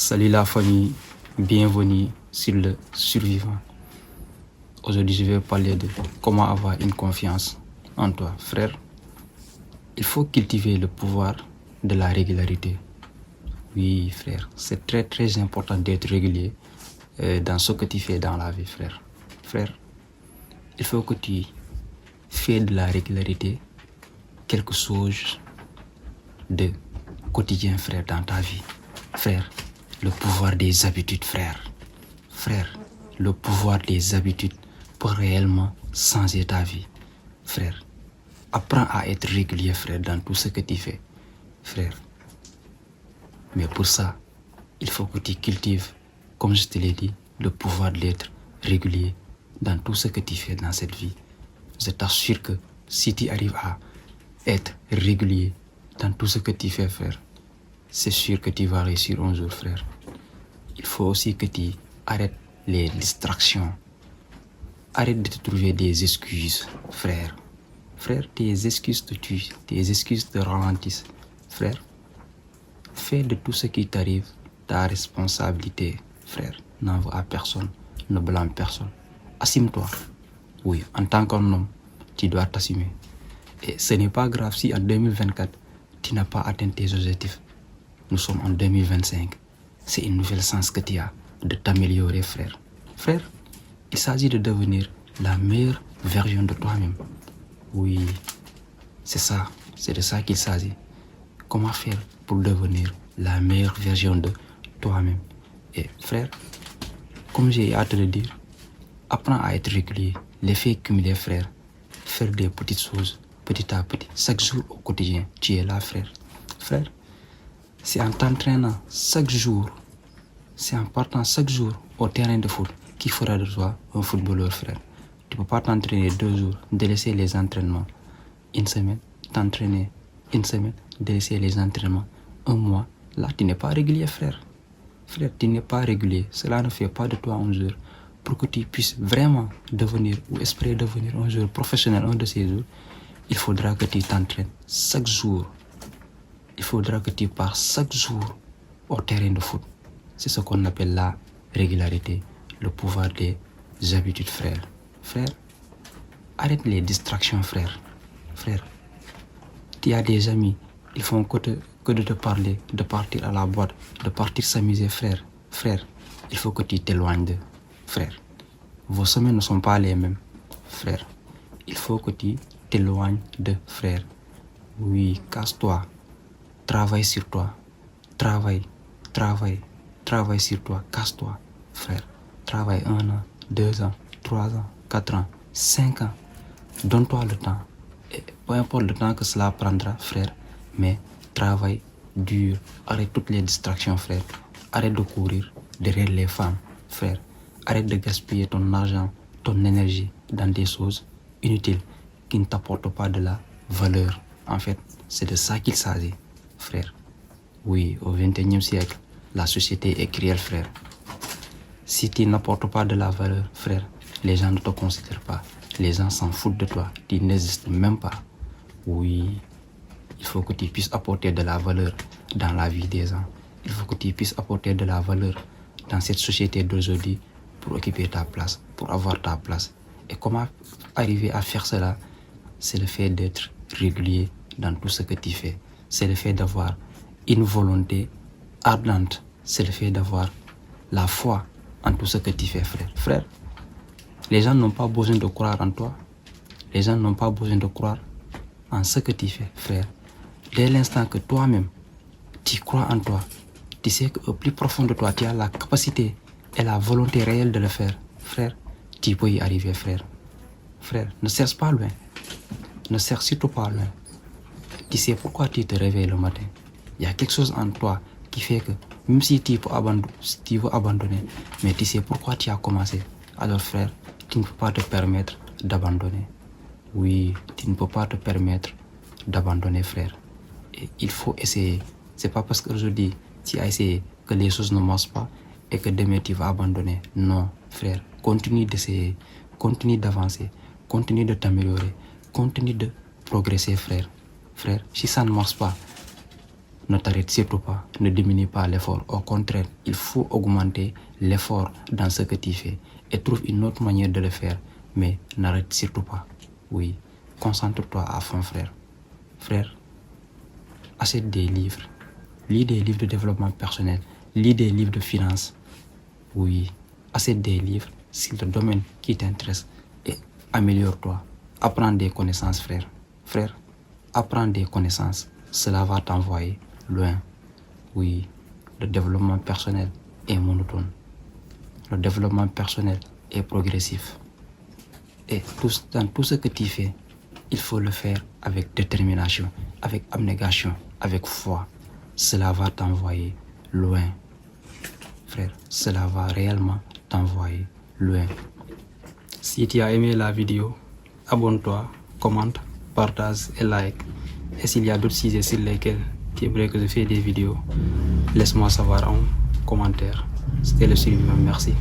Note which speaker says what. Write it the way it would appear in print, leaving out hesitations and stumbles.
Speaker 1: Salut la famille, bienvenue sur le survivant. Aujourd'hui, je vais parler de comment avoir une confiance en toi, frère. Il faut cultiver le pouvoir de la régularité. Oui, frère, c'est très très important d'être régulier dans ce que tu fais dans la vie, frère. Frère, il faut que tu fais de la régularité quelque chose de quotidien, frère, dans ta vie. Frère, le pouvoir des habitudes, frère. Frère, le pouvoir des habitudes peut réellement changer ta vie. Frère, apprends à être régulier, frère, dans tout ce que tu fais. Frère, mais pour ça, il faut que tu cultives, comme je te l'ai dit, le pouvoir d'être régulier dans tout ce que tu fais dans cette vie. Je t'assure que si tu arrives à être régulier dans tout ce que tu fais, frère, c'est sûr que tu vas réussir un jour, frère. Il faut aussi que tu arrêtes les distractions. Arrête de te trouver des excuses, frère. Frère, tes excuses te tuent, tes excuses te ralentissent. Frère, fais de tout ce qui t'arrive ta responsabilité, frère. N'en veux à personne, ne blâme personne. Assume-toi. Oui, en tant qu'homme, tu dois t'assumer. Et ce n'est pas grave si en 2024, tu n'as pas atteint tes objectifs. Nous sommes en 2025. C'est une nouvelle chance que tu as de t'améliorer, frère. Frère, il s'agit de devenir la meilleure version de toi-même. Oui, c'est ça. C'est de ça qu'il s'agit. Comment faire pour devenir la meilleure version de toi-même? Et frère, comme j'ai hâte de le dire, apprends à être régulier. L'effet cumulé, frère. Faire des petites choses, petit à petit. Chaque jour au quotidien, tu es là, frère. Frère, c'est en t'entraînant chaque jour, c'est en partant chaque jour au terrain de foot qui fera de toi un footballeur, frère. Tu ne peux pas t'entraîner 2 jours, délaisser les entraînements une semaine, t'entraîner une semaine, délaisser les entraînements un mois. Là, tu n'es pas régulier, frère. Frère, tu n'es pas régulier. Cela ne fait pas de toi un jour. Pour que tu puisses vraiment devenir ou espérer devenir un joueur professionnel un de ces jours, il faudra que tu t'entraînes chaque jour. Il faudra que tu pars chaque jour au terrain de foot. C'est ce qu'on appelle la régularité, le pouvoir des habitudes, frère. Frère, arrête les distractions, frère. Frère, tu as des amis, ils font que de te parler, de partir à la boîte, de partir s'amuser, frère. Frère, il faut que tu t'éloignes d'eux, frère. Vos semaines ne sont pas les mêmes, frère. Il faut que tu t'éloignes d'eux, frère. Oui, casse-toi. Travaille sur toi. Travaille sur toi. Casse-toi, frère. Travaille 1 an, 2 ans, 3 ans, 4 ans, 5 ans. Donne-toi le temps. Et peu importe le temps que cela prendra, frère, mais travaille dur. Arrête toutes les distractions, frère. Arrête de courir derrière les femmes, frère. Arrête de gaspiller ton argent, ton énergie dans des choses inutiles qui ne t'apportent pas de la valeur. En fait, c'est de ça qu'il s'agit, frère. Oui, au XXIe siècle, la société est cruelle, frère. Si tu n'apportes pas de la valeur, frère, les gens ne te considèrent pas. Les gens s'en foutent de toi. Tu n'existes même pas. Oui, il faut que tu puisses apporter de la valeur dans la vie des gens. Il faut que tu puisses apporter de la valeur dans cette société d'aujourd'hui pour occuper ta place, pour avoir ta place. Et comment arriver à faire cela? C'est le fait d'être régulier dans tout ce que tu fais. C'est le fait d'avoir une volonté ardente. C'est le fait d'avoir la foi en tout ce que tu fais, frère. Frère, les gens n'ont pas besoin de croire en toi. Les gens n'ont pas besoin de croire en ce que tu fais, frère. Dès l'instant que toi-même, tu crois en toi, tu sais qu'au plus profond de toi, tu as la capacité et la volonté réelle de le faire. Frère, tu peux y arriver, frère. Frère, ne cherche pas loin. Ne cherche surtout pas loin. Tu sais pourquoi tu te réveilles le matin. Il y a quelque chose en toi qui fait que, même si tu veux abandonner, mais tu sais pourquoi tu as commencé. Alors frère, tu ne peux pas te permettre d'abandonner. Oui, tu ne peux pas te permettre d'abandonner, frère. Et il faut essayer. C'est pas parce qu'aujourd'hui tu as essayé que les choses ne marchent pas et que demain tu vas abandonner. Non, frère, continue d'essayer, continue d'avancer, continue de t'améliorer, continue de progresser, frère. Frère, si ça ne marche pas, ne t'arrête surtout pas, ne diminue pas l'effort. Au contraire, il faut augmenter l'effort dans ce que tu fais et trouve une autre manière de le faire, mais n'arrête surtout pas. Oui, concentre-toi à fond, frère. Frère, achète des livres. Lis des livres de développement personnel. Lis des livres de finance. Oui, achète des livres sur le domaine qui t'intéresse et améliore-toi. Apprends des connaissances, frère. Frère, apprends des connaissances. Cela va t'envoyer loin. Oui, le développement personnel est monotone. Le développement personnel est progressif. Et dans tout ce que tu fais, il faut le faire avec détermination, avec abnégation, avec foi. Cela va t'envoyer loin. Frère, cela va réellement t'envoyer loin. Si tu as aimé la vidéo, abonne-toi, commente, partage et like. Et s'il y a d'autres sujets sur lesquels tu aimerais que je fasse des vidéos, laisse-moi savoir en commentaire. C'était le survivant, merci.